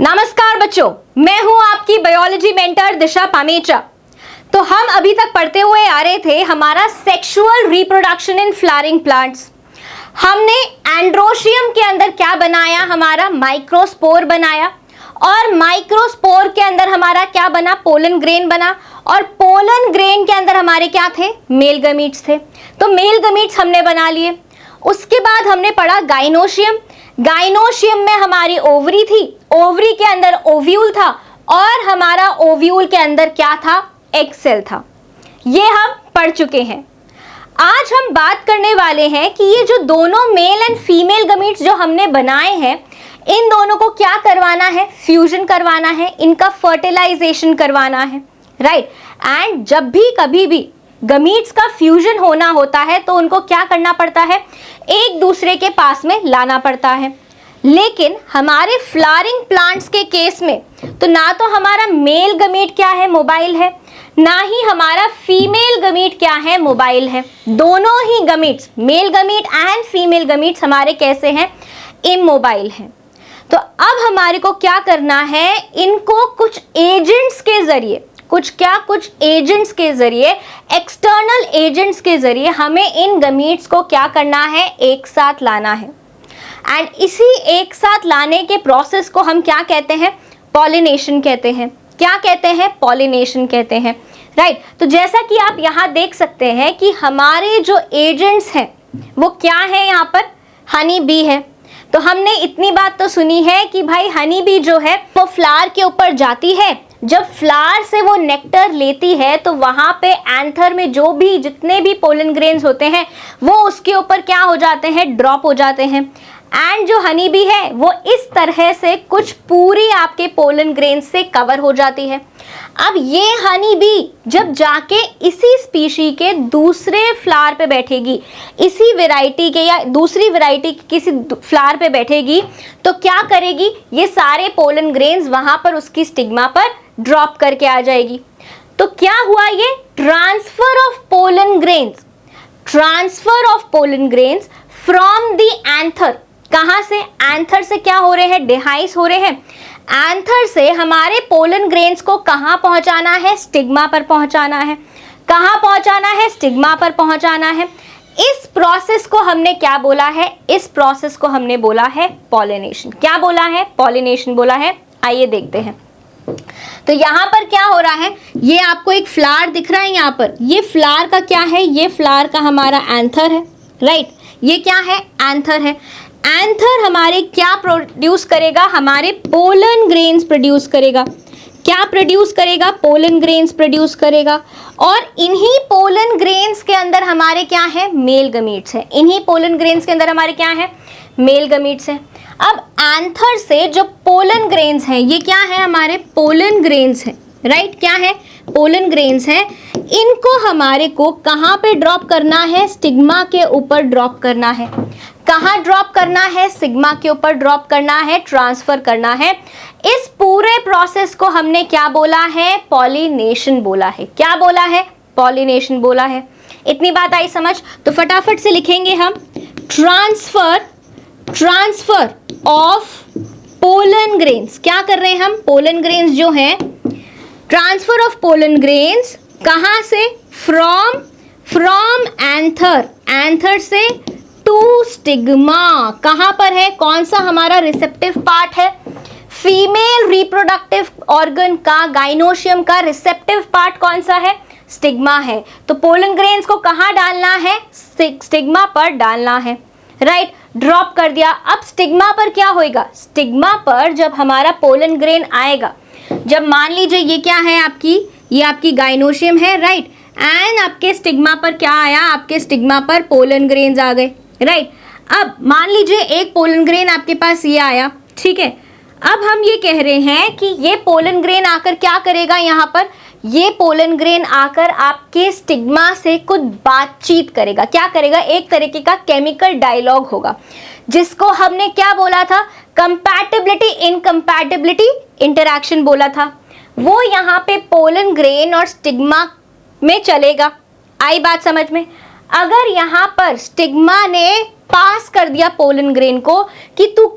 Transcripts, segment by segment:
नमस्कार बच्चों, मैं हूं आपकी बायोलॉजी मेंटर दिशा पामेचा। तो हम अभी तक पढ़ते हुए आ रहे थे हमारा sexual reproduction in flowering plants. हमने एंड्रोशियम के अंदर क्या बनाया, हमारा माइक्रोस्पोर बनाया, और माइक्रोस्पोर के अंदर हमारा क्या बना, पोलन ग्रेन बना, और पोलन ग्रेन के अंदर हमारे क्या थे, मेल गमीट्स थे। तो मेल गमीट्स हमने बना लिए। उसके बाद हमने पढ़ा गाइनोशियम। गाइनोशियम में हमारी ओवरी थी, ओवरी के अंदर ओव्यूल था, और हमारा ओव्यूल के अंदर क्या था, एग सेल था। ये हम पढ़ चुके हैं। आज हम बात करने वाले हैं कि ये जो दोनों मेल एंड फीमेल गमीट्स जो हमने बनाए हैं, इन दोनों को क्या करवाना है, फ्यूजन करवाना है, इनका फर्टिलाइजेशन करवाना है, राइट। एंड जब भी कभी भी गमीट्स का फ्यूजन होना होता है तो उनको क्या करना पड़ता है, एक दूसरे के पास में लाना पड़ता है। लेकिन हमारे फ्लावरिंग प्लांट्स के केस में तो ना तो हमारा मेल गमीट क्या है, मोबाइल है, ना ही हमारा फीमेल गमीट क्या है, मोबाइल है। दोनों ही gametes, male gamete and female gametes हमारे कैसे हैं, इमोबाइल हैं। तो अब हमारे को क्या करना है, इनको कुछ एजेंट्स के जरिए, कुछ एजेंट्स के जरिए, एक्सटर्नल एजेंट्स के जरिए हमें इन गमीट्स को क्या करना है, एक साथ लाना है। एंड इसी एक साथ लाने के प्रोसेस को हम क्या कहते हैं, पॉलिनेशन कहते हैं। क्या कहते हैं, पॉलिनेशन कहते हैं, राइट। तो जैसा कि आप यहाँ देख सकते हैं कि हमारे जो एजेंट्स हैं वो क्या है, यहाँ पर हनी बी है। तो हमने इतनी बात तो सुनी है कि भाई हनी बी जो है वो फ्लावर के ऊपर जाती है, जब फ्लावर से वो नेक्टर लेती है तो वहां पे एंथर में जो भी जितने भी पोलन ग्रेन्स होते हैं वो उसके ऊपर क्या हो जाते हैं, ड्रॉप हो जाते हैं। एंड जो हनी बी है वो इस तरह से कुछ पूरी आपके पोलन ग्रेन से कवर हो जाती है। अब ये हनी बी जब जाके इसी स्पीशी के दूसरे फ्लावर पे बैठेगी, इसी वैरायटी के या दूसरी वैरायटी के किसी फ्लावर पे बैठेगी, तो क्या करेगी, ये सारे पोलन ग्रेन्स वहां पर उसकी स्टिग्मा पर ड्रॉप करके आ जाएगी। तो क्या हुआ, ये transfer of pollen grains, transfer of pollen grains from the anther. कहां से, एंथर से क्या हो रहे हैं, डिहाइस हो रहे हैं। एंथर से हमारे पोलन ग्रेन्स को कहां पहुंचाना है, स्टिग्मा पर पहुंचाना है। कहां पहुंचाना है, स्टिग्मा पर पहुंचाना है। इस प्रोसेस को हमने क्या बोला है, इस प्रोसेस को हमने बोला है पॉलिनेशन। क्या बोला है, पॉलिनेशन बोला है। आइए देखते हैं। तो यहाँ पर क्या हो रहा है, ये आपको एक फ्लावर दिख रहा है, यहाँ पर ये फ्लावर का क्या है, ये फ्लावर का हमारा एंथर है, राइट। ये क्या है, एंथर है। एंथर हमारे क्या प्रोड्यूस करेगा, हमारे पोलन ग्रेन्स प्रोड्यूस करेगा। क्या प्रोड्यूस करेगा, पोलन ग्रेन्स प्रोड्यूस करेगा। और इन्हीं पोलन ग्रेन्स के अंदर हमारे क्या है, मेल गमीट्स है। इन्हीं पोलन ग्रेन्स के अंदर हमारे क्या है, मेल गमीट्स है। अब एंथर से जो पोलन ग्रेन्स हैं, ये क्या है, हमारे पोलन ग्रेन्स हैं, राइट। क्या है, पोलन ग्रेन्स हैं। इनको हमारे को कहाँ पे ड्रॉप करना है, स्टिग्मा के ऊपर ड्रॉप करना है। कहाँ ड्रॉप करना है, स्टिग्मा के ऊपर ड्रॉप करना है, ट्रांसफर करना है। इस पूरे प्रोसेस को हमने क्या बोला है, पॉलिनेशन बोला है। क्या बोला है, पॉलिनेशन बोला है। इतनी बात आई समझ। तो फटाफट से लिखेंगे हम, ट्रांसफर ऑफ पोलन ग्रेन्स। क्या कर रहे हैं हम, पोलन ग्रेन्स जो हैं, ट्रांसफर ऑफ पोलन ग्रेन्स कहाँ से, फ्रॉम एंथर से टू स्टिग्मा। कहाँ पर है, कौन सा हमारा रिसेप्टिव पार्ट है, फीमेल रिप्रोडक्टिव ऑर्गन का, गाइनोशियम का रिसेप्टिव पार्ट कौन सा है, स्टिग्मा है। तो पोलन ग्रेन्स को कहाँ डालना है, स्टिग्मा पर डालना है, राइट। ड्रॉप कर दिया। अब स्टिग्मा पर क्या होएगा, स्टिग्मा पर जब हमारा पोलन ग्रेन आएगा, जब मान लीजिए ये क्या है आपकी, ये आपकी गाइनोशियम है, राइट। एंड आपके स्टिग्मा पर क्या आया, आपके स्टिग्मा पर पोलन ग्रेन्स आ गए, राइट। अब मान लीजिए एक पोलन ग्रेन आपके पास ये आया, ठीक है। अब हम ये कह रहे हैं कि ये पोलन ग्रेन आकर क्या करेगा, यहाँ पर ये पोलन ग्रेन आकर आपके स्टिग्मा से कुछ बातचीत करेगा। क्या करेगा, एक तरीके का केमिकल डायलॉग होगा, जिसको हमने क्या बोला था, कंपैटिबिलिटी इनकंपैटिबिलिटी इंटरैक्शन बोला था। वो यहाँ पे पोलन ग्रेन और स्टिग्मा में चलेगा। आई बात समझ में। अगर यहाँ पर स्टिग्मा ने पास कर दिया पोलन ग्रेन को कि तू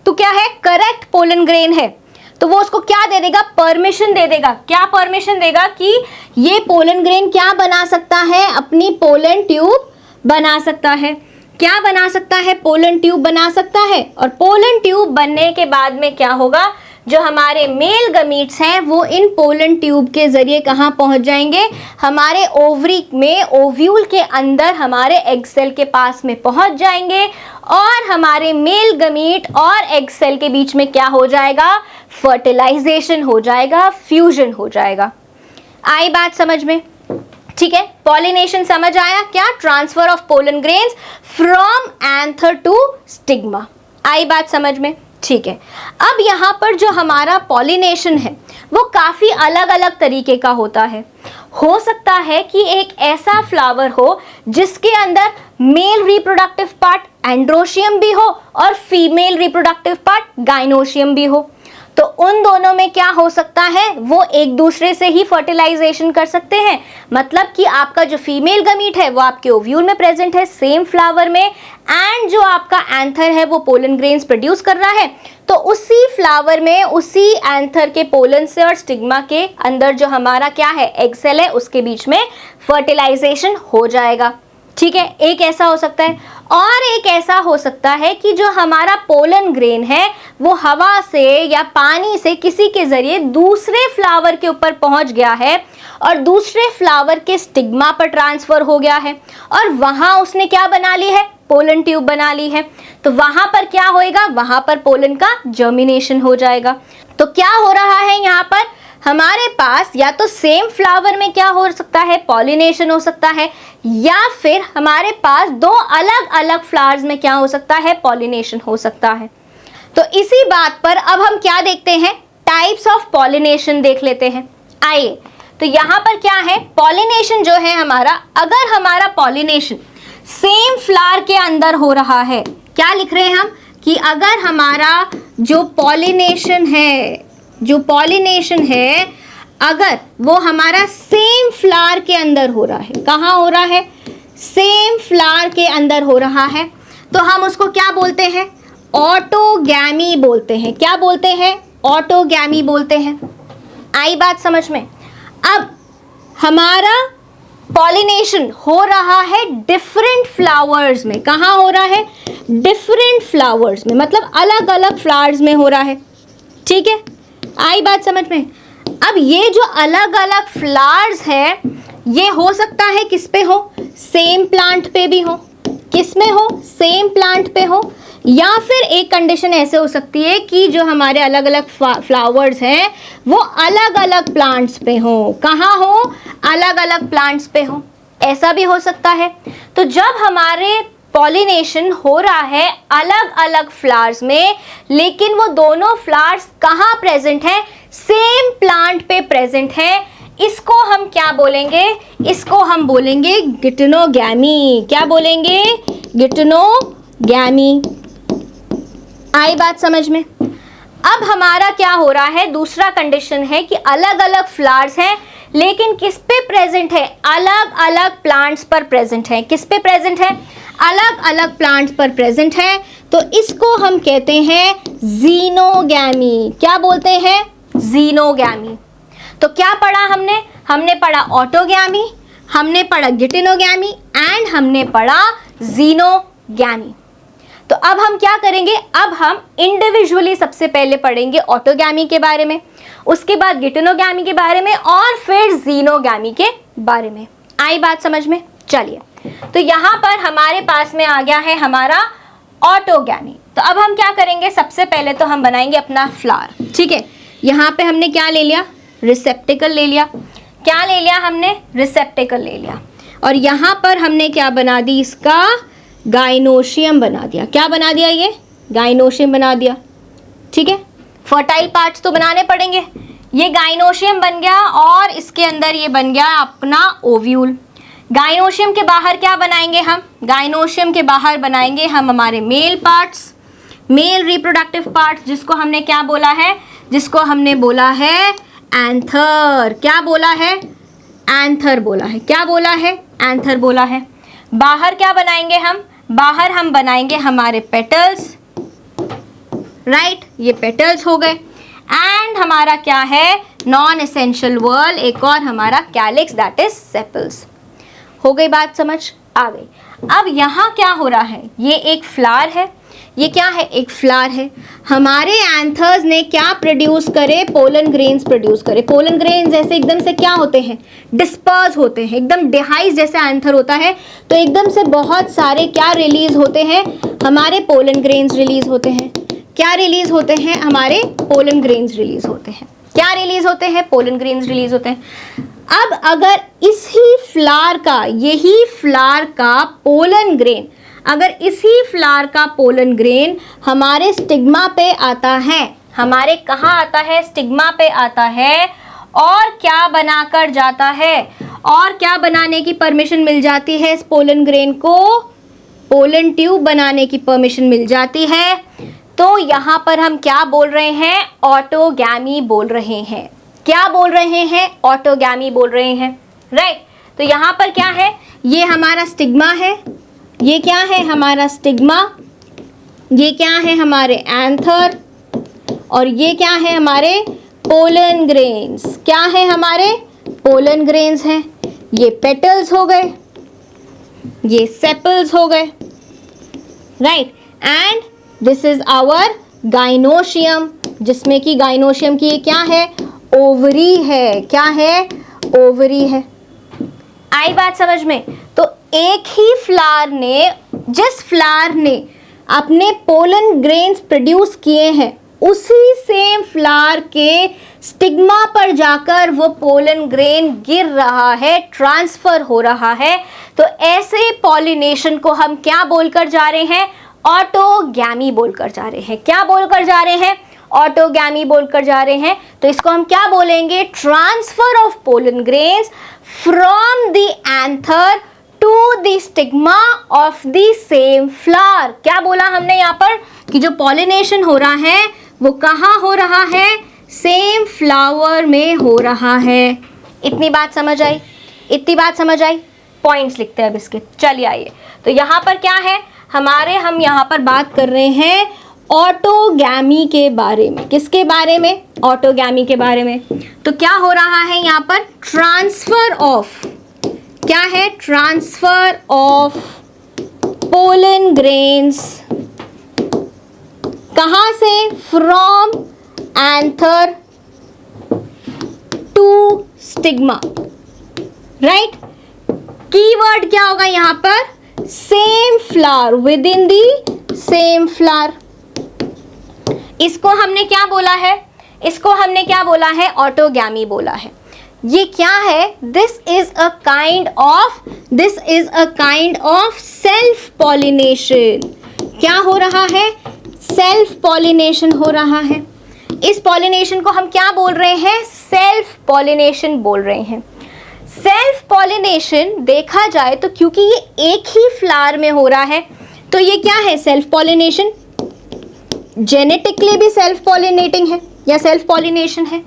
क्या है, करेक्ट पोलन ग्रेन है, तो वो उसको क्या दे देगा, परमिशन दे देगा। क्या परमिशन देगा कि ये पोलन ग्रेन क्या बना सकता है, अपनी पोलन ट्यूब बना सकता है। क्या बना सकता है, पोलन ट्यूब बना सकता है। और पोलन ट्यूब बनने के बाद में क्या होगा, जो हमारे मेल गमीट्स हैं वो इन पोलन ट्यूब के जरिए कहाँ पहुंच जाएंगे, हमारे ओवरी में, ओव्यूल के अंदर हमारे एग सेल के पास में पहुंच जाएंगे और हमारे मेल गमीट और एग सेल के बीच में क्या हो जाएगा, फर्टिलाइजेशन हो जाएगा, फ्यूजन हो जाएगा। आई बात समझ में? ठीक है, पॉलिनेशन समझ आया क्या, transfer of pollen grains from anther to stigma. आई बात समझ में? ठीक है, अब यहाँ पर जो हमारा पॉलिनेशन है वो काफ़ी अलग अलग तरीके का होता है। हो सकता है कि एक ऐसा फ्लावर हो जिसके अंदर मेल रिप्रोडक्टिव पार्ट एंड्रोशियम भी हो और फीमेल रिप्रोडक्टिव पार्ट गाइनोशियम भी हो। तो उन दोनों में क्या हो सकता है, वो एक दूसरे से ही फर्टिलाइजेशन कर सकते हैं। मतलब कि आपका जो फीमेल गमीट है वो आपके ओव्यूल में प्रेजेंट है सेम फ्लावर में, एंड जो आपका एंथर है वो पोलन ग्रेन्स प्रोड्यूस कर रहा है, तो उसी फ्लावर में, उसी एंथर के पोलन से और स्टिग्मा के अंदर जो हमारा क्या है, एग सेल है, उसके बीच में फर्टिलाइजेशन हो जाएगा। ठीक है, एक ऐसा हो सकता है। और एक ऐसा हो सकता है कि जो हमारा पोलन ग्रेन है वो हवा से या पानी से किसी के जरिए दूसरे फ्लावर के ऊपर पहुंच गया है और दूसरे फ्लावर के स्टिग्मा पर ट्रांसफर हो गया है और वहां उसने क्या बना ली है, पोलन ट्यूब बना ली है। तो वहां पर क्या होएगा, वहां पर पोलन का जर्मिनेशन हो जाएगा। तो क्या हो रहा है यहाँ पर, हमारे पास या तो सेम फ्लावर में क्या हो सकता है, पॉलिनेशन हो सकता है, या फिर हमारे पास दो अलग अलग फ्लावर्स में क्या हो सकता है, पॉलिनेशन हो सकता है। तो इसी बात पर अब हम क्या देखते हैं, टाइप्स ऑफ पॉलिनेशन देख लेते हैं। आइए, तो यहाँ पर क्या है, पॉलिनेशन जो है हमारा, अगर हमारा पॉलिनेशन सेम फ्लावर के अंदर हो रहा है, क्या लिख रहे हैं हम कि अगर हमारा जो पॉलिनेशन है अगर वो हमारा सेम फ्लावर के अंदर हो रहा है, कहाँ हो रहा है, सेम फ्लावर के अंदर हो रहा है, तो हम उसको क्या बोलते हैं, ऑटोगैमी बोलते हैं। क्या बोलते हैं, ऑटोगैमी बोलते हैं। आई बात समझ में? अब हमारा पॉलिनेशन हो रहा है डिफरेंट फ्लावर्स में। कहाँ हो रहा है, डिफरेंट फ्लावर्स में, मतलब अलग अलग फ्लावर्स में हो रहा है। ठीक है, आई बात समझ में? अब ये जो अलग अलग फ्लावर्स है ये हो सकता है किस पे हो, सेम प्लांट पे भी हो। किस में हो, सेम प्लांट पे हो। या फिर एक कंडीशन ऐसे हो सकती है कि जो हमारे अलग अलग फ्लावर्स हैं वो अलग अलग प्लांट्स पे हो। कहाँ हो, अलग अलग प्लांट्स पे हो, ऐसा भी हो सकता है। तो जब हमारे पॉलिनेशन हो रहा है अलग अलग फ्लावर्स में, लेकिन वो दोनों फ्लावर्स कहाँ प्रेजेंट हैं, सेम प्लांट पे प्रेजेंट है, इसको हम क्या बोलेंगे, इसको हम बोलेंगे गिटनोगैमी। क्या बोलेंगे, गिटनोगैमी। आई बात समझ में? अब हमारा क्या हो रहा है, दूसरा कंडीशन है कि अलग अलग फ्लावर्स हैं लेकिन किस पे प्रेजेंट है, अलग अलग प्लांट्स पर प्रेजेंट है। किस पे प्रेजेंट है, अलग अलग प्लांट्स पर प्रेजेंट है, तो इसको हम कहते हैं जीनोगैमी। क्या बोलते हैं, जीनोगैमी। तो क्या पढ़ा हमने, हमने पढ़ा ऑटोगैमी, हमने पढ़ा गिटिनोगैमी एंड हमने पढ़ा जीनोगैमी। तो अब हम क्या करेंगे, अब हम इंडिविजुअली सबसे पहले पढ़ेंगे ऑटोगैमी के बारे में, उसके बाद गिटिनोगैमी के बारे में और फिर जीनोगैमी के बारे में। आई बात समझ में? चलिए, तो यहाँ पर हमारे पास में आ गया है हमारा ऑटोगैमी। तो अब हम क्या करेंगे, सबसे पहले तो हम बनाएंगे अपना फ्लावर। ठीक है, यहाँ पे हमने क्या ले लिया, रिसेप्टिकल ले लिया। क्या ले लिया हमने, रिसेप्टिकल ले लिया। और यहाँ पर हमने क्या बना दी, इसका गाइनोशियम बना दिया। क्या बना दिया, ये गाइनोशियम बना दिया। ठीक है, फर्टाइल पार्ट्स तो बनाने पड़ेंगे। ये गाइनोशियम बन गया और इसके अंदर ये बन गया अपना ओव्यूल। गाइनोशियम के बाहर क्या बनाएंगे हम, गाइनोशियम के बाहर बनाएंगे हम हमारे male parts, male reproductive parts, जिसको हमने क्या बोला है, जिसको हमने बोला है एंथर। क्या बोला है, एंथर बोला है। क्या बोला है, एंथर बोला है। बाहर क्या बनाएंगे हम, बाहर हम बनाएंगे हमारे पेटल्स। राइट, ये पेटल्स हो गए। एंड हमारा क्या है, नॉन एसेंशियल वर्ल, एक और हमारा कैलिक्स दैट इज सेपल्स। हो गई बात समझ, आ गई। अब यहाँ क्या हो रहा है, ये एक फ्लावर है, ये क्या है, एक फ्लावर है। हमारे एंथर्स ने क्या प्रोड्यूस करे, पोलन ग्रेन्स प्रोड्यूस करे। पोलन ग्रेन्स ऐसे एकदम से क्या होते हैं, डिस्पर्स होते हैं, एकदम डिहाइज जैसे एंथर होता है, तो एकदम से बहुत सारे क्या रिलीज होते हैं, हमारे पोलन ग्रेन्स रिलीज होते हैं। क्या रिलीज होते हैं, हमारे पोलन ग्रेन्स रिलीज होते हैं। क्या रिलीज होते हैं, पोलन ग्रेन्स रिलीज होते हैं। अब अगर इसी फ्लावर का, यही फ्लावर का पोलन ग्रेन, अगर इसी फ्लावर का पोलन ग्रेन हमारे स्टिग्मा पे आता है, हमारे कहाँ आता है, स्टिग्मा पे आता है, और क्या बनाकर जाता है, और क्या बनाने की परमिशन मिल जाती है इस पोलन ग्रेन को, पोलन ट्यूब बनाने की परमिशन मिल जाती है। तो यहाँ पर हम क्या बोल रहे हैं, ऑटोगैमी बोल रहे हैं। क्या बोल रहे हैं, ऑटोगैमी बोल रहे हैं, राइट। तो यहाँ पर क्या है, ये हमारा स्टिग्मा है, ये क्या है हमारा स्टिग्मा, ये क्या है हमारे एंथर, और ये क्या है हमारे पोलन ग्रेन्स। क्या है हमारे पोलन ग्रेन्स हैं, ये पेटल्स हो गए, ये सेपल्स हो गए, right. And this is our gynoecium, जिसमें कि गाइनोशियम की ये क्या है, ओवरी है। क्या है, ओवरी है। आई बात समझ में। तो एक ही फ्लावर ने, जिस फ्लावर ने अपने पोलन ग्रेन्स प्रोड्यूस किए हैं, उसी सेम फ्लावर के स्टिग्मा पर जाकर वो पोलन ग्रेन गिर रहा है, ट्रांसफर हो रहा है। तो ऐसे पॉलिनेशन को हम क्या बोलकर जा रहे हैं, ऑटोगैमी बोलकर जा रहे हैं। क्या बोलकर जा रहे हैं, ऑटोगैमी बोलकर जा रहे हैं। तो इसको हम क्या बोलेंगे, transfer of pollen grains from the anther to the stigma of the same flower. क्या बोला हमने यहाँ पर कि जो पॉलिनेशन हो रहा है वो कहाँ हो रहा है, सेम फ्लावर में हो रहा है। इतनी बात समझ आई, इतनी बात समझ आई। पॉइंट्स लिखते हैं अब इसके, चलिए आइए। तो यहाँ पर क्या है हमारे, हम यहाँ पर बात कर रहे हैं ऑटोगैमी के बारे में। किसके बारे में, ऑटोगैमी के बारे में। तो क्या हो रहा है यहाँ पर, ट्रांसफर ऑफ, क्या है, ट्रांसफर ऑफ पोलन ग्रेन्स, कहाँ से, from anther to stigma, right. Keyword क्या होगा यहाँ पर, same flower, within the same flower. इसको हमने क्या बोला है, इसको हमने क्या बोला है, ऑटोगैमी बोला है। ये क्या है, this is a kind of self pollination. क्या हो रहा है, सेल्फ पॉलिनेशन हो रहा है। इस पॉलिनेशन को हम क्या बोल रहे हैं, सेल्फ पॉलिनेशन बोल रहे हैं। सेल्फ पॉलिनेशन देखा जाए तो क्योंकि ये एक ही फ्लावर में हो रहा है, तो ये क्या है, सेल्फ पॉलिनेशन। जेनेटिकली भी सेल्फ पॉलिनेटिंग है या सेल्फ पॉलिनेशन है।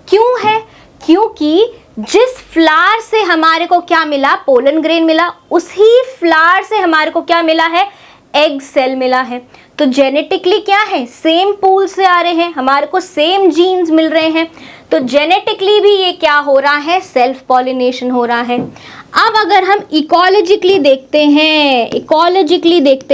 क्यों है, क्योंकि जिस फ्लावर से हमारे को क्या मिला, पोलन ग्रेन मिला, उसी फ्लावर से हमारे को क्या मिला है, एग सेल मिला है। तो जेनेटिकली क्या है, सेम पूल से आ रहे हैं, हमारे को सेम जीन्स मिल रहे हैं। तो जेनेटिकली भी ये क्या हो रहा है, सेल्फ पॉलिनेशन हो रहा है। अब अगर हम इकोलॉजिकली देखते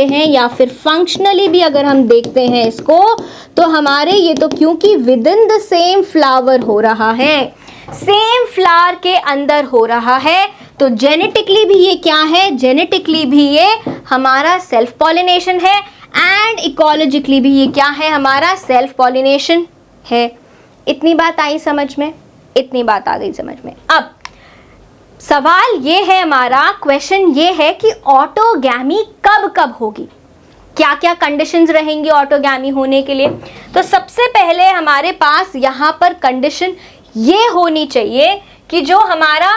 हैं या फिर फंक्शनली भी अगर हम देखते हैं इसको, तो हमारे ये तो क्योंकि with in the same flower हो रहा है, सेम फ्लावर के अंदर हो रहा है, तो जेनेटिकली भी ये क्या है, जेनेटिकली भी ये हमारा सेल्फ पॉलिनेशन है, एंड इकोलॉजिकली भी ये क्या है, हमारा सेल्फ पॉलिनेशन है। इतनी बात आई समझ में, इतनी बात आ गई समझ में। अब सवाल ये है, हमारा क्वेश्चन ये है कि ऑटोगैमी कब कब होगी, क्या क्या कंडीशंस रहेंगी ऑटोगैमी होने के लिए। तो सबसे पहले हमारे पास यहाँ पर कंडीशन ये होनी चाहिए कि जो हमारा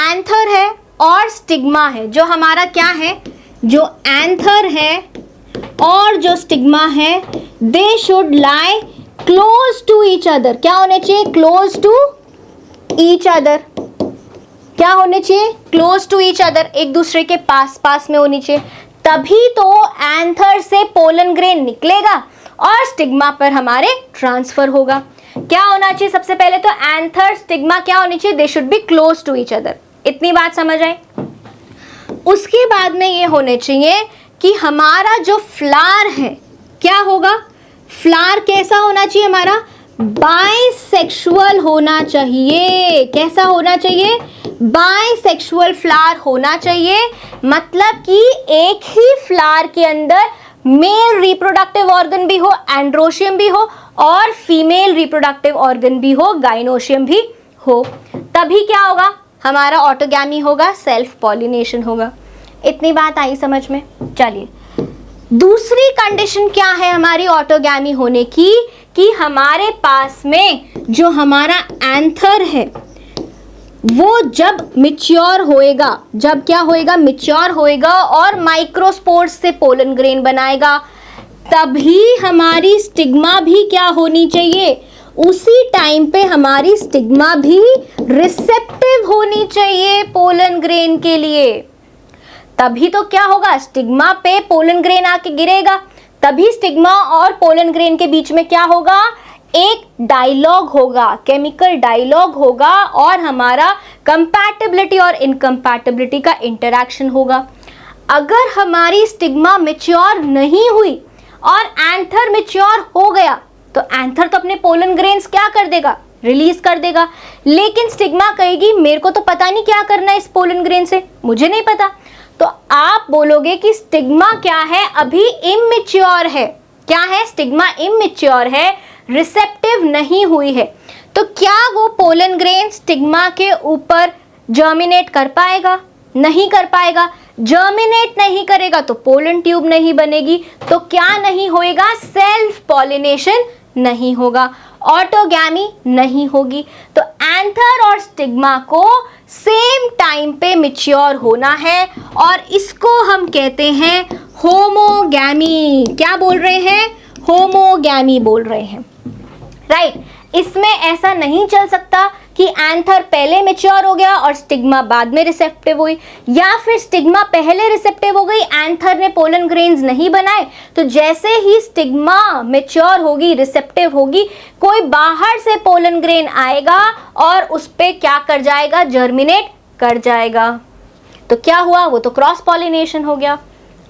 एंथर है और स्टिग्मा है, जो हमारा क्या है, जो एंथर है और जो स्टिग्मा है, they should lie close to each other. क्या होने चाहिए, क्लोज टू ईच अदर। क्या होने चाहिए, क्लोज टू ईच अदर, एक दूसरे के पास पास में होनी चाहिए। तभी तो एंथर से पोलन ग्रेन निकलेगा और स्टिग्मा पर हमारे ट्रांसफर होगा। क्या होना चाहिए सबसे पहले तो एंथर स्टिग्मा क्या होनी चाहिए, they should be close to each other. इतनी बात समझ आए। उसके बाद में ये होने चाहिए कि हमारा जो फ्लावर है क्या होगा, फ्लावर कैसा होना चाहिए हमारा, बाइसेक्सुअल होना चाहिए। कैसा होना चाहिए, बाइसेक्सुअल फ्लावर होना चाहिए। मतलब कि एक ही फ्लावर के अंदर मेल रिप्रोडक्टिव ऑर्गन भी हो, एंड्रोशियम भी हो, और फीमेल रिप्रोडक्टिव ऑर्गन भी हो, गाइनोशियम भी हो। तभी क्या होगा, हमारा ऑटोगैमी होगा, सेल्फ पॉलिनेशन होगा। इतनी बात आई समझ में। चलिए दूसरी कंडीशन क्या है हमारी ऑटोगैमी होने की, कि हमारे पास में जो हमारा एंथर है वो जब मैच्योर होएगा, जब क्या होएगा, मैच्योर होएगा और माइक्रोस्पोर्स से पोलन ग्रेन बनाएगा, तभी हमारी स्टिग्मा भी क्या होनी चाहिए, उसी टाइम पे हमारी स्टिग्मा भी रिसेप्टिव होनी चाहिए पोलन ग्रेन के लिए। तभी तो क्या होगा, स्टिग्मा पे पोलन ग्रेन आके गिरेगा, तभी स्टिग्मा और पोलन ग्रेन के बीच में क्या होगा, एक डायलॉग होगा, केमिकल डायलॉग होगा, और हमारा कंपैटिबिलिटी और इनकंपैटिबिलिटी का इंटरैक्शन होगा। अगर हमारी स्टिग्मा मैच्योर नहीं हुई और एंथर मैच्योर हो गया, तो एंथर तो अपने पोलन ग्रेन्स क्या कर देगा, रिलीज कर देगा। लेकिन स्टिग्मा कहेगी मेरे को तो पता नहीं क्या करना है इस पोलन ग्रेन से, मुझे नहीं पता। तो आप बोलोगे कि स्टिग्मा क्या है, अभी इमैच्योर है। क्या है, स्टिग्मा इमैच्योर है, रिसेप्टिव नहीं हुई है। तो क्या वो पोलन ग्रेन स्टिग्मा के ऊपर जर्मिनेट कर पाएगा, नहीं कर पाएगा। जर्मिनेट नहीं करेगा तो पोलन ट्यूब नहीं बनेगी, तो क्या नहीं होएगा, सेल्फ पॉलिनेशन नहीं होगा, ऑटोगैमी नहीं होगी। तो एंथर और स्टिग्मा को सेम टाइम पे मैच्योर होना है, और इसको हम कहते हैं होमोगैमी। क्या बोल रहे हैं, होमोगैमी बोल रहे हैं, राइट। इसमें ऐसा नहीं चल सकता कि एंथर पहले मैच्योर हो गया और स्टिग्मा बाद में रिसेप्टिव हुई, या फिर स्टिग्मा पहले रिसेप्टिव हो गई, एंथर ने पोलन ग्रेन्स नहीं बनाए, तो जैसे ही स्टिग्मा मैच्योर होगी, रिसेप्टिव होगी, कोई बाहर से पोलन ग्रेन आएगा और उस पे क्या कर जाएगा, जर्मिनेट कर जाएगा। तो क्या हुआ, वो तो क्रॉस पॉलिनेशन हो गया।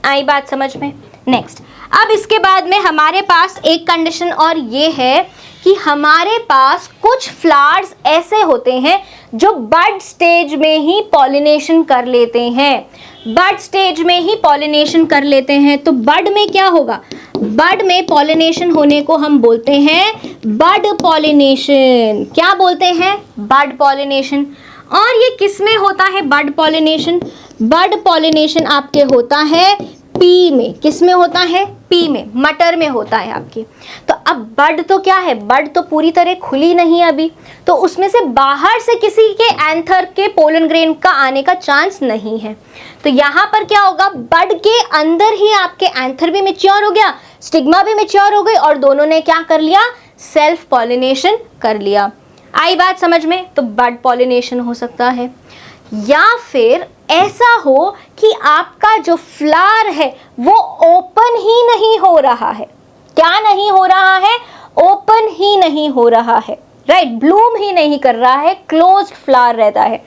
आई बात समझ में। नेक्स्ट, अब इसके बाद में हमारे पास एक कंडीशन और ये है कि हमारे पास कुछ फ्लावर्स ऐसे होते हैं जो बड स्टेज में ही पॉलिनेशन कर लेते हैं, बड स्टेज में ही पॉलिनेशन कर लेते हैं। तो बड में क्या होगा, बड में पॉलिनेशन होने को हम बोलते हैं बड पॉलिनेशन। क्या बोलते हैं, बड पॉलिनेशन। और ये किस में होता है बड पॉलिनेशन, बड पॉलिनेशन आपके होता है पी में। किस में होता है, पी में, मटर में होता है आपकी। तो अब बड तो क्या है, बड तो पूरी तरह खुली नहीं है अभी, तो उसमें से बाहर से किसी के एंथर के पोलन ग्रेन का आने का चांस नहीं है। तो यहाँ पर क्या होगा, बड के अंदर ही आपके एंथर भी मैच्योर हो गया, स्टिग्मा भी मैच्योर हो गई, और दोनों ने क्या कर लिया, सेल्फ पॉलिनेशन कर लिया। आई बात समझ में। तो बड पॉलिनेशन हो सकता है, या फिर ऐसा हो कि आपका जो फ्लावर है वो ओपन ही नहीं हो रहा है। क्या नहीं हो रहा है, ओपन ही नहीं हो रहा है, राइट, ब्लूम ही नहीं कर रहा है, क्लोज्ड फ्लावर रहता है।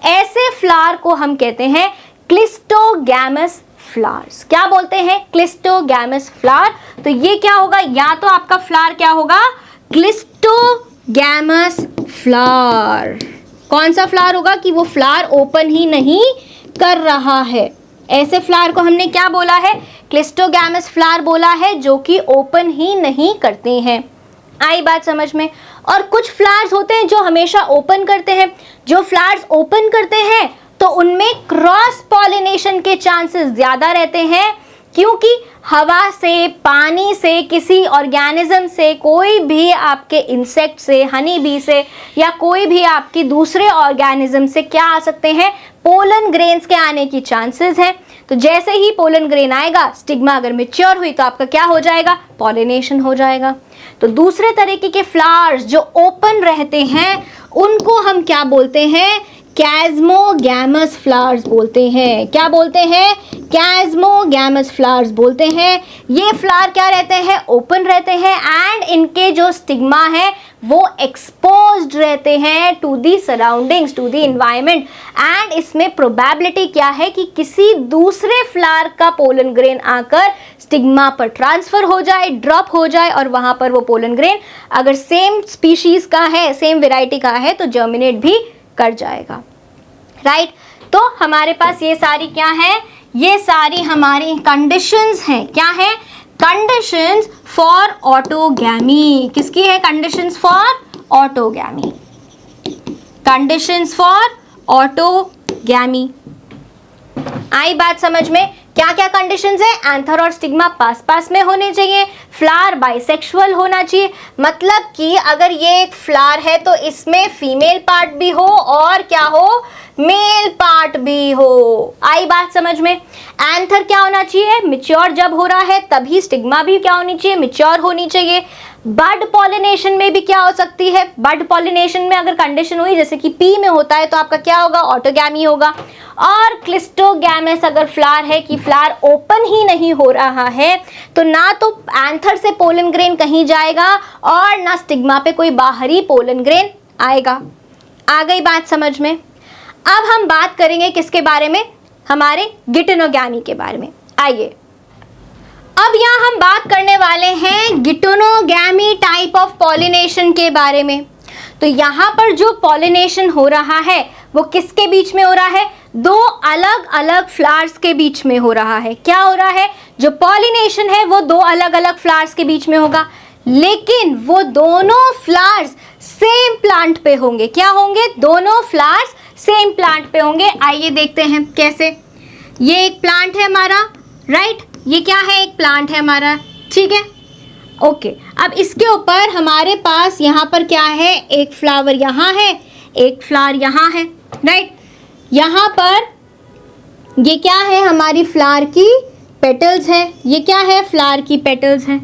ऐसे फ्लावर को हम कहते हैं क्लिस्टोगैमस फ्लावर्स। क्या बोलते हैं, क्लिस्टोगैमस फ्लावर। तो ये क्या होगा, या तो आपका फ्लावर क्या होगा, क्लिस्टोगैमस फ्लावर। कौन सा फ्लावर होगा कि वो फ्लावर ओपन ही नहीं कर रहा है। ऐसे फ्लावर को हमने क्या बोला है, क्लिस्टोगैमस फ्लावर बोला है, जो कि ओपन ही नहीं करते हैं। आई बात समझ में। और कुछ फ्लावर्स होते हैं जो हमेशा ओपन करते हैं। जो फ्लावर्स ओपन करते हैं तो उनमें क्रॉस पॉलिनेशन के चांसेस ज़्यादा रहते हैं, क्योंकि हवा से, पानी से, किसी ऑर्गेनिज्म से, कोई भी आपके इंसेक्ट से, हनी बी से, या कोई भी आपकी दूसरे ऑर्गेनिज्म से क्या आ सकते हैं, पोलन ग्रेन्स के आने की चांसेस हैं। तो जैसे ही पोलन ग्रेन आएगा, स्टिग्मा अगर मैच्योर हुई तो आपका क्या हो जाएगा, पॉलिनेशन हो जाएगा। तो दूसरे तरीके के फ्लावर्स जो ओपन रहते हैं उनको हम क्या बोलते हैं, कैस्मोगैमस फ्लावर्स बोलते हैं। क्या बोलते हैं? कैस्मोगैमस फ्लावर्स बोलते हैं। ये फ्लावर क्या रहते हैं? ओपन रहते हैं एंड इनके जो स्टिग्मा है वो एक्सपोज्ड रहते हैं to the surroundings, to the environment. And इसमें प्रोबेबिलिटी क्या है कि किसी दूसरे फ्लावर का पोलन ग्रेन आकर स्टिग्मा पर ट्रांसफर हो जाए, ड्रॉप हो जाए और वहां पर वो पोलन ग्रेन अगर सेम स्पीशीज का है, सेम वेराइटी का है तो जर्मिनेट भी कर जाएगा। राइट तो हमारे पास ये सारी क्या है? ये सारी हमारी कंडीशंस हैं। क्या है? Conditions for autogamy. किसकी है conditions for autogamy? Conditions for autogamy. आई बात समझ में? क्या क्या कंडीशंस है? एंथर और स्टिग्मा पास पास में होने चाहिए, फ्लावर बाइसेक्सुअल होना चाहिए, मतलब कि अगर ये एक फ्लावर है तो इसमें फीमेल पार्ट भी हो और क्या हो? मेल पार्ट भी हो। आई बात समझ में? एंथर क्या होना चाहिए? मैच्योर जब हो रहा है तभी स्टिग्मा भी क्या होनी चाहिए? मैच्योर होनी चाहिए। बड पॉलिनेशन में भी क्या हो सकती है? बड पॉलिनेशन में अगर कंडीशन हुई जैसे कि पी में होता है तो आपका क्या होगा? ऑटोगैमी होगा। और क्लिस्टोगैमस अगर फ्लावर है कि फ्लावर ओपन ही नहीं हो रहा है तो ना तो एंथर से पोलन ग्रेन कहीं जाएगा और ना स्टिग्मा पे कोई बाहरी पोलन ग्रेन आएगा। आ गई बात समझ में? अब हम बात करेंगे किसके बारे में? हमारे गिटेनोगैमी के बारे में। आइए अब यहाँ हम बात करने वाले हैं गिटेनोगैमी टाइप ऑफ पॉलिनेशन के बारे में। तो यहाँ पर जो पॉलिनेशन हो रहा है वो किसके बीच में हो रहा है? दो अलग अलग फ्लावर्स के बीच में हो रहा है। क्या हो रहा है? जो पॉलिनेशन है वो दो अलग अलग फ्लावर्स के बीच में होगा, लेकिन वो दोनों फ्लावर्स सेम प्लांट पे होंगे। क्या होंगे? दोनों फ्लावर्स सेम प्लांट पे होंगे। आइए देखते हैं कैसे। ये एक प्लांट है हमारा, राइट? ये क्या है? एक प्लांट है हमारा, ठीक है, ओके। अब इसके ऊपर हमारे पास यहाँ पर क्या है? एक फ्लावर यहाँ है, एक फ्लावर यहाँ है, राइट? यहाँ पर ये क्या है? हमारी फ्लावर की पेटल्स है। ये क्या है? फ्लावर की पेटल्स हैं।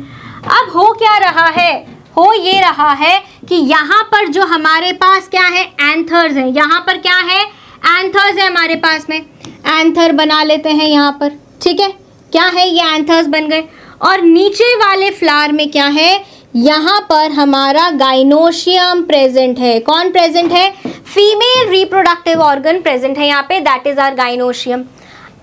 अब हो क्या रहा है? हो ये रहा है कि यहाँ पर जो हमारे पास क्या है? एंथर्स हैं। यहाँ पर क्या है? एंथर्स है हमारे पास में। एंथर बना लेते हैं यहाँ पर, ठीक है? क्या है? ये एंथर्स बन गए। और नीचे वाले फ्लावर में क्या है? यहाँ पर हमारा गाइनोशियम प्रेजेंट है। कौन प्रेजेंट है? फीमेल रिप्रोडक्टिव ऑर्गन प्रेजेंट है यहाँ पे, दैट इज आवर गाइनोशियम।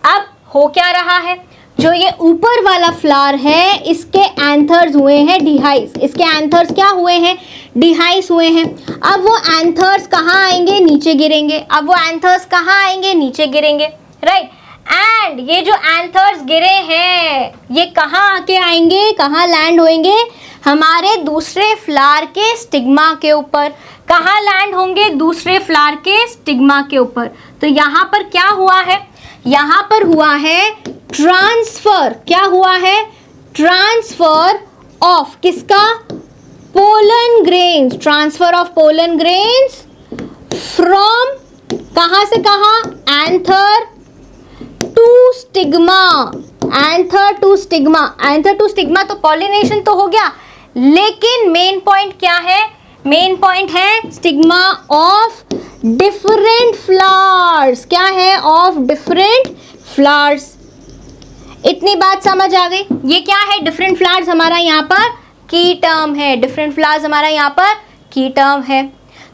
अब हो क्या रहा है? जो ये ऊपर वाला फ्लावर है इसके एंथर्स हुए हैं डिहाइस। इसके एंथर्स क्या हुए हैं? डिहाइस हुए हैं। अब वो एंथर्स कहाँ आएंगे? नीचे गिरेंगे। अब वो एंथर्स कहाँ आएंगे? नीचे गिरेंगे, राइट? एंड ये जो एंथर्स गिरे हैं ये कहाँ आके आएंगे? कहाँ लैंड होंगे? हमारे दूसरे फ्लावर के स्टिग्मा के ऊपर। कहाँ लैंड होंगे? दूसरे फ्लावर के स्टिग्मा के ऊपर। तो यहाँ पर क्या हुआ है? यहाँ पर हुआ है ट्रांसफर। क्या हुआ है? ट्रांसफर ऑफ किसका? Pollen grains. Transfer of pollen grains from कहाँ से कहाँ? Anther to stigma. Anther to stigma. Anther to stigma तो पॉलिनेशन तो हो गया, लेकिन मेन पॉइंट क्या है? मेन पॉइंट है स्टिग्मा ऑफ डिफरेंट फ्लावर्स। क्या है? Of different flowers. इतनी बात समझ आ गई? ये क्या है? डिफरेंट फ्लावर्स हमारा यहाँ पर की टर्म है। डिफरेंट फ्लावर्स हमारा यहाँ पर की टर्म है।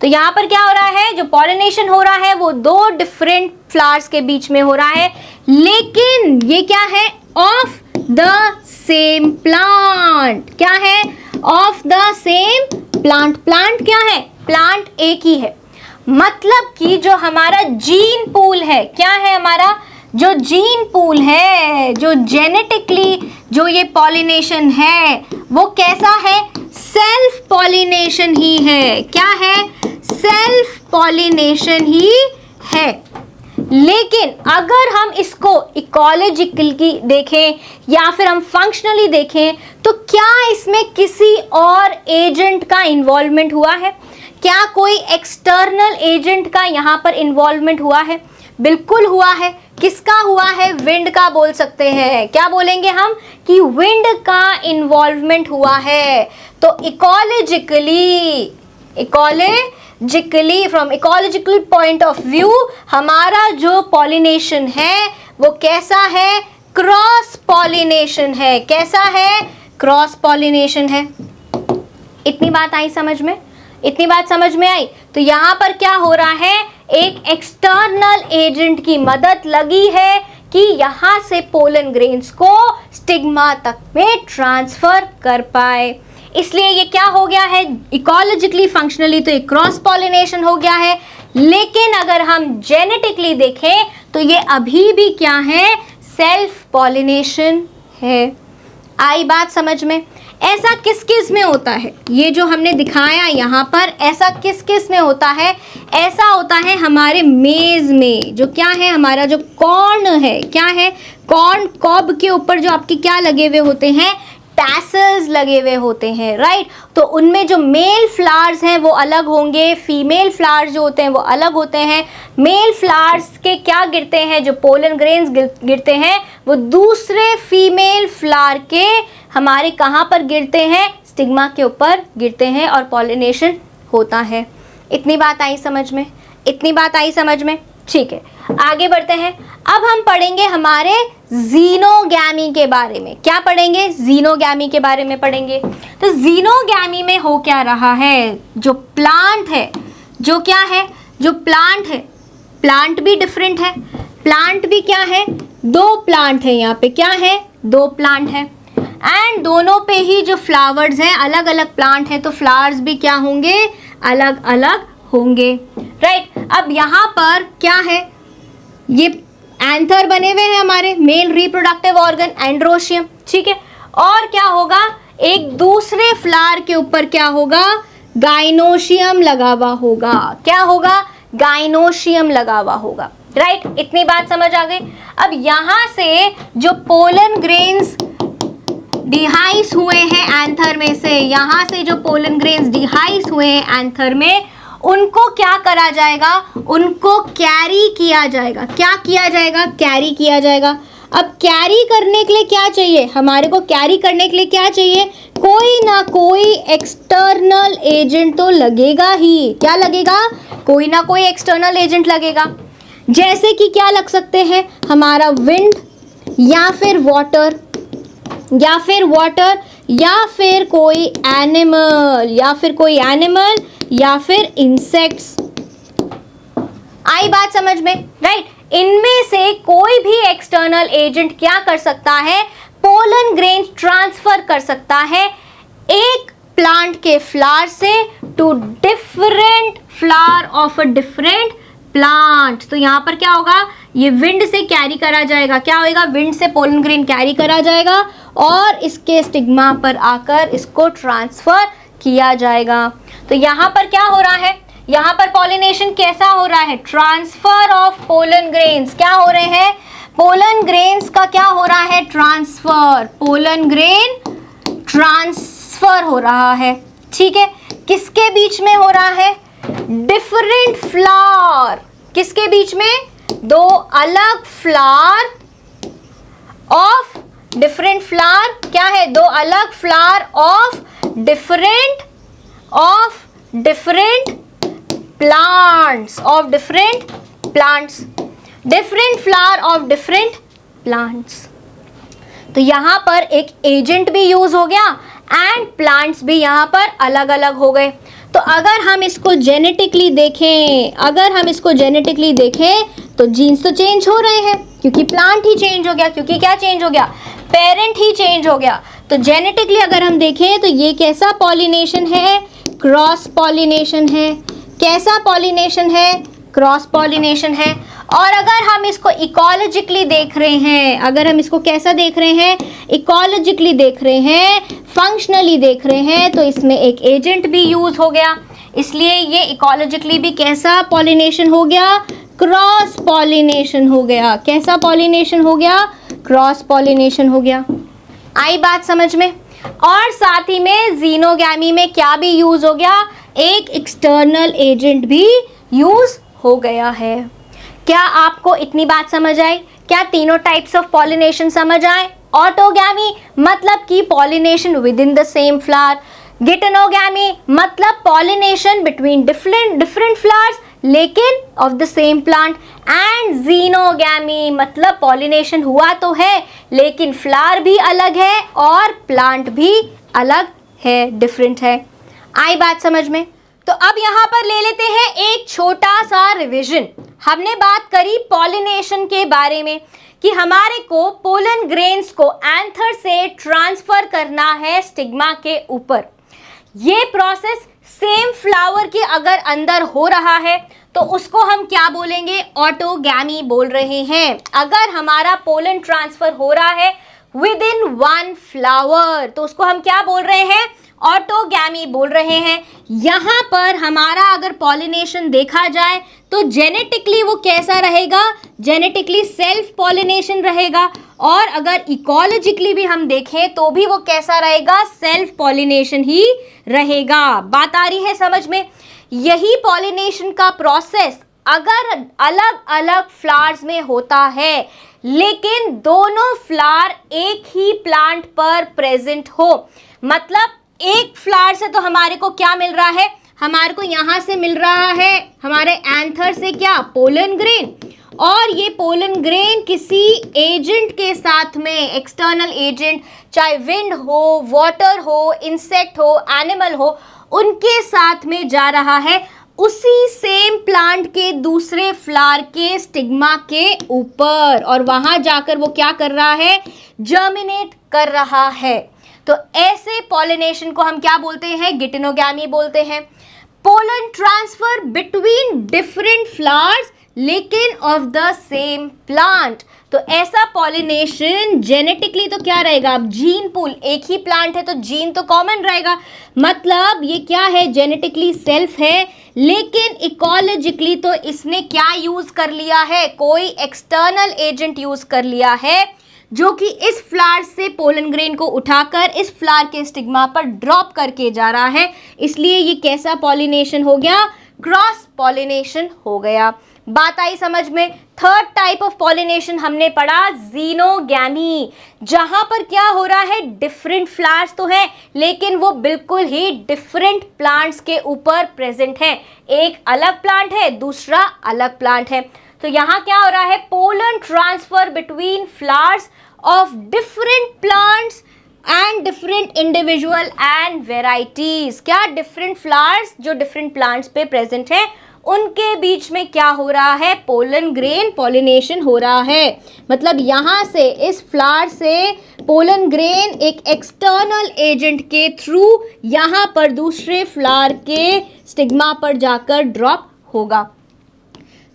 तो यहाँ पर क्या हो रहा है? जो पॉलिनेशन हो रहा है वो दो डिफरेंट फ्लावर्स के बीच में हो रहा है, लेकिन ये क्या है? Of the same plant. क्या है? Of the same plant. Plant क्या है? प्लांट एक ही है। मतलब कि जो हमारा जीन पूल है, क्या है हमारा? जो जीन पूल है, जो जेनेटिकली जो ये पॉलिनेशन है वो कैसा है? सेल्फ पॉलिनेशन ही है। क्या है? सेल्फ पॉलिनेशन ही है। लेकिन अगर हम इसको इकोलॉजिकली देखें या फिर हम फंक्शनली देखें तो क्या इसमें किसी और एजेंट का इन्वॉल्वमेंट हुआ है? क्या कोई एक्सटर्नल एजेंट का यहाँ पर इन्वॉल्वमेंट हुआ है? बिल्कुल हुआ है। किसका हुआ है? विंड का बोल सकते हैं। क्या बोलेंगे हम? कि विंड का इन्वॉल्वमेंट हुआ है। तो ecologically from ecological point of view हमारा जो पॉलिनेशन है वो कैसा है, क्रॉस पॉलिनेशन है। कैसा है, क्रॉस पॉलिनेशन है। इतनी बात आई समझ में, इतनी बात समझ में आई। तो यहां पर क्या हो रहा है, एक एक्सटर्नल एजेंट की मदद लगी है कि यहां से पोलन ग्रेन्स को स्टिग्मा तक में ट्रांसफर कर पाए, इसलिए ये क्या हो गया है, इकोलॉजिकली फंक्शनली तो एक क्रॉस पॉलिनेशन हो गया है। लेकिन अगर हम जेनेटिकली देखें तो ये अभी भी क्या है, सेल्फ पॉलिनेशन है। आई बात समझ में। ऐसा किस किस में होता है, ये जो हमने दिखाया यहाँ पर, ऐसा किस किस में होता है, ऐसा होता है हमारे मेज में, जो क्या है हमारा जो कॉर्न है, क्या है, कॉर्न कॉब के ऊपर जो आपके क्या लगे हुए होते हैं, टैसल्स लगे हुए होते हैं, राइट। तो उनमें जो मेल फ्लावर्स हैं वो अलग होंगे, फीमेल फ्लावर्स जो होते हैं वो अलग होते हैं। मेल फ्लावर्स के क्या गिरते हैं, जो पोलन ग्रेन्स गिरते हैं वो दूसरे फीमेल फ्लावर के हमारे कहाँ पर गिरते हैं, स्टिग्मा के ऊपर गिरते हैं और पॉलिनेशन होता है। इतनी बात आई समझ में, इतनी बात आई समझ में, ठीक है। आगे बढ़ते हैं। अब हम पढ़ेंगे हमारे जीनोगैमी के बारे में। क्या पढ़ेंगे, जीनोगैमी के बारे में पढ़ेंगे। तो जीनोगैमी में हो क्या रहा है, जो प्लांट है, जो क्या है, जो प्लांट है, प्लांट भी डिफरेंट है, प्लांट भी क्या है, दो प्लांट है, यहाँ पे क्या है, दो प्लांट है, एंड दोनों पे ही जो फ्लावर्स हैं अलग अलग प्लांट है, तो फ्लावर्स भी क्या होंगे, अलग अलग होंगे, राइट। अब यहाँ पर क्या है, ये एंथर बने हुए हैं हमारे, मेल रिप्रोडक्टिव ऑर्गन एंड्रोशियम, ठीक है। और क्या होगा, एक दूसरे फ्लावर के ऊपर क्या होगा, गाइनोशियम लगा हुआ होगा। क्या होगा, गाइनोशियम लगा हुआ होगा, राइट। इतनी बात समझ आ गई। अब यहाँ से जो पोलन ग्रेन्स डिहाइस हुए हैं एंथर में से, यहाँ से जो पोलन ग्रेन्स डिहाइस हुए हैं एंथर में, उनको क्या करा जाएगा, उनको कैरी किया जाएगा। क्या किया जाएगा, कैरी किया जाएगा। अब कैरी करने के लिए क्या चाहिए, हमारे को कैरी करने के लिए क्या चाहिए, कोई ना कोई एक्सटर्नल एजेंट तो लगेगा ही। क्या लगेगा, कोई ना कोई एक्सटर्नल एजेंट लगेगा। जैसे कि क्या लग सकते हैं, हमारा विंड, या फिर वाटर, या फिर वाटर, या फिर कोई एनिमल, या फिर कोई एनिमल, या फिर इंसेक्ट्स। आई बात समझ में, राइट। इनमें से कोई भी एक्सटर्नल एजेंट क्या कर सकता है, पोलन ग्रेन ट्रांसफर कर सकता है एक प्लांट के फ्लावर से to different flower of a different plant. तो यहाँ पर क्या होगा, ये विंड से कैरी करा जाएगा। क्या होएगा, विंड से पोलन ग्रेन कैरी करा जाएगा और इसके स्टिग्मा पर आकर इसको ट्रांसफर किया जाएगा। तो यहाँ पर क्या हो रहा है, यहाँ पर पॉलिनेशन कैसा हो रहा है, ट्रांसफर ऑफ पोलन ग्रेन्स। क्या हो रहे हैं, पोलन ग्रेन्स का क्या हो रहा है, ट्रांसफर, पोलन ग्रेन ट्रांसफर हो रहा है, ठीक है। किसके बीच में हो रहा है, डिफरेंट फ्लावर, किसके बीच में, दो अलग फ्लावर ऑफ डिफरेंट फ्लावर, क्या है, दो अलग flower of different plants, of different plants, different flower of different plants। तो यहाँ पर एक एजेंट भी यूज हो गया एंड प्लांट्स भी यहाँ पर अलग अलग हो गए। तो अगर हम इसको जेनेटिकली देखें, अगर हम इसको जेनेटिकली देखें तो जीन्स तो चेंज हो रहे हैं, क्योंकि प्लांट ही चेंज हो गया, क्योंकि क्या चेंज हो गया, पेरेंट ही चेंज हो गया। तो जेनेटिकली अगर हम देखें तो ये कैसा पॉलिनेशन है, क्रॉस पॉलिनेशन है। कैसा पॉलिनेशन है, क्रॉस पॉलिनेशन है। और अगर हम इसको इकोलॉजिकली देख रहे हैं, अगर हम इसको कैसा देख रहे हैं, इकोलॉजिकली देख रहे हैं, फंक्शनली देख रहे हैं, तो इसमें एक एजेंट भी यूज हो गया, इसलिए ये इकोलॉजिकली भी कैसा पॉलिनेशन हो गया, क्रॉस पॉलिनेशन हो गया। कैसा पॉलिनेशन हो गया, क्रॉस पॉलिनेशन हो गया। आई बात समझ में। और साथ ही में जीनोगैमी में क्या भी यूज हो गया, एक एक्सटर्नल एजेंट भी यूज हो गया है। क्या आपको इतनी बात समझ आई, क्या तीनों टाइप्स ऑफ पॉलिनेशन समझ आए। ऑटोगैमी मतलब कि pollination within the same flower, geitonogamy मतलब पॉलिनेशन बिटवीन डिफरेंट फ्लावर्स लेकिन of the same plant. And xenogamy मतलब पॉलिनेशन हुआ तो है लेकिन फ्लावर भी अलग है और प्लांट भी अलग है, डिफरेंट है। आई बात समझ में? तो अब यहां पर ले लेते हैं एक छोटा सा रिवीजन। हमने बात करी पॉलिनेशन के बारे में कि हमारे को पोलन ग्रेन्स को एंथर से ट्रांसफर करना है स्टिग्मा के ऊपर। ये प्रोसेस सेम फ्लावर के अगर अंदर हो रहा है तो उसको हम क्या बोलेंगे? ऑटोगैमी बोल रहे हैं। अगर हमारा पोलन ट्रांसफर हो रहा है विद इन वन फ्लावर तो उसको हम क्या बोल रहे हैं? ऑटोगैमी बोल रहे हैं। यहां पर हमारा अगर पॉलिनेशन देखा जाए तो जेनेटिकली वो कैसा रहेगा? जेनेटिकली सेल्फ पॉलिनेशन रहेगा। और अगर इकोलॉजिकली भी हम देखें तो भी वो कैसा रहेगा? सेल्फ पॉलिनेशन ही रहेगा। बात आ रही है समझ में? यही पॉलिनेशन का प्रोसेस अगर अलग अलग फ्लावर्स में होता है लेकिन दोनों फ्लावर एक ही प्लांट पर प्रेजेंट हो, मतलब एक फ्लावर से तो हमारे को क्या मिल रहा है? हमारे को यहां से मिल रहा है हमारे एंथर से क्या? Pollen grain. और ये पोलन ग्रेन किसी एजेंट के साथ में, एक्सटर्नल एजेंट, चाहे विंड हो, वाटर हो, इंसेक्ट हो, एनिमल हो, उनके साथ में जा रहा है उसी सेम प्लांट के दूसरे फ्लावर के स्टिग्मा के ऊपर, और वहां जाकर वो क्या कर रहा है? जर्मिनेट कर रहा है। तो ऐसे पॉलिनेशन को हम क्या बोलते हैं? गिटेनोगैमी बोलते हैं। Pollen transfer between different flowers लेकिन ऑफ द सेम प्लांट। तो ऐसा पॉलिनेशन जेनेटिकली तो क्या रहेगा? अब जीन पूल, एक ही प्लांट है तो जीन तो कॉमन रहेगा, मतलब ये क्या है? जेनेटिकली सेल्फ है, लेकिन इकोलॉजिकली तो इसने क्या यूज कर लिया है? कोई एक्सटर्नल एजेंट यूज कर लिया है जो कि इस फ्लावर से पोलन ग्रेन को उठाकर इस फ्लावर के स्टिग्मा पर ड्रॉप करके जा रहा है। इसलिए ये कैसा पॉलिनेशन हो गया? क्रॉस पॉलिनेशन हो गया। बात आई समझ में? थर्ड टाइप ऑफ पॉलिनेशन हमने पढ़ा जीनोगैमी, जहां पर क्या हो रहा है? डिफरेंट फ्लावर्स तो है लेकिन वो बिल्कुल ही डिफरेंट प्लांट्स के ऊपर प्रेजेंट है। एक अलग प्लांट है, दूसरा अलग प्लांट है। तो यहां क्या हो रहा है? Pollen transfer between flowers of different plants and different individual and varieties. क्या? डिफरेंट फ्लावर्स जो डिफरेंट प्लांट्स पे प्रेजेंट है उनके बीच में क्या हो रहा है? पोलन ग्रेन पॉलिनेशन हो रहा है। मतलब यहां से इस फ्लावर से पोलन ग्रेन एक एक्सटर्नल एजेंट के थ्रू यहां पर दूसरे फ्लावर के स्टिग्मा पर जाकर ड्रॉप होगा।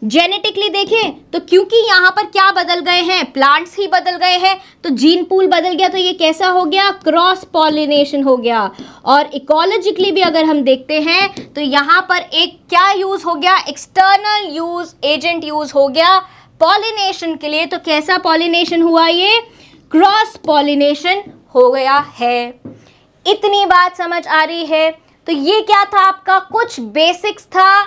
जेनेटिकली देखें तो क्योंकि यहाँ पर क्या बदल गए हैं? प्लांट्स ही बदल गए हैं, तो जीन पूल बदल गया, तो ये कैसा हो गया? क्रॉस पॉलिनेशन हो गया। और इकोलॉजिकली भी अगर हम देखते हैं तो यहाँ पर एक क्या यूज हो गया? एक्सटर्नल यूज एजेंट यूज हो गया पॉलिनेशन के लिए। तो कैसा पॉलिनेशन हुआ? ये क्रॉस पॉलिनेशन हो गया है। इतनी बात समझ आ रही है? तो ये क्या था? आपका कुछ बेसिक्स था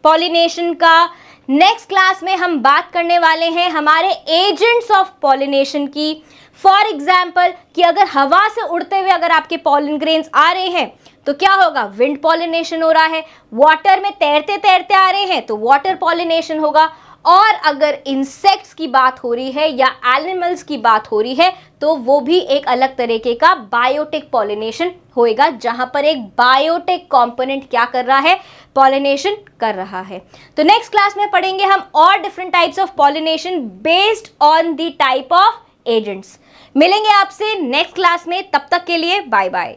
पॉलिनेशन का। नेक्स्ट क्लास में हम बात करने वाले हैं हमारे एजेंट्स ऑफ पॉलिनेशन की। फॉर एग्जाम्पल कि अगर हवा से उड़ते हुए अगर आपके पॉलन ग्रेन्स आ रहे हैं तो क्या होगा? विंड पॉलिनेशन हो रहा है। वाटर में तैरते तैरते आ रहे हैं तो वाटर पॉलिनेशन होगा। और अगर इंसेक्ट्स की बात हो रही है या एनिमल्स की बात हो रही है तो वो भी एक अलग तरीके का बायोटिक पॉलिनेशन होएगा, जहां पर एक बायोटिक कंपोनेंट क्या कर रहा है? पॉलिनेशन कर रहा है। तो नेक्स्ट क्लास में पढ़ेंगे हम और different types of pollination based on the type of agents. मिलेंगे आपसे नेक्स्ट क्लास में, तब तक के लिए बाय बाय।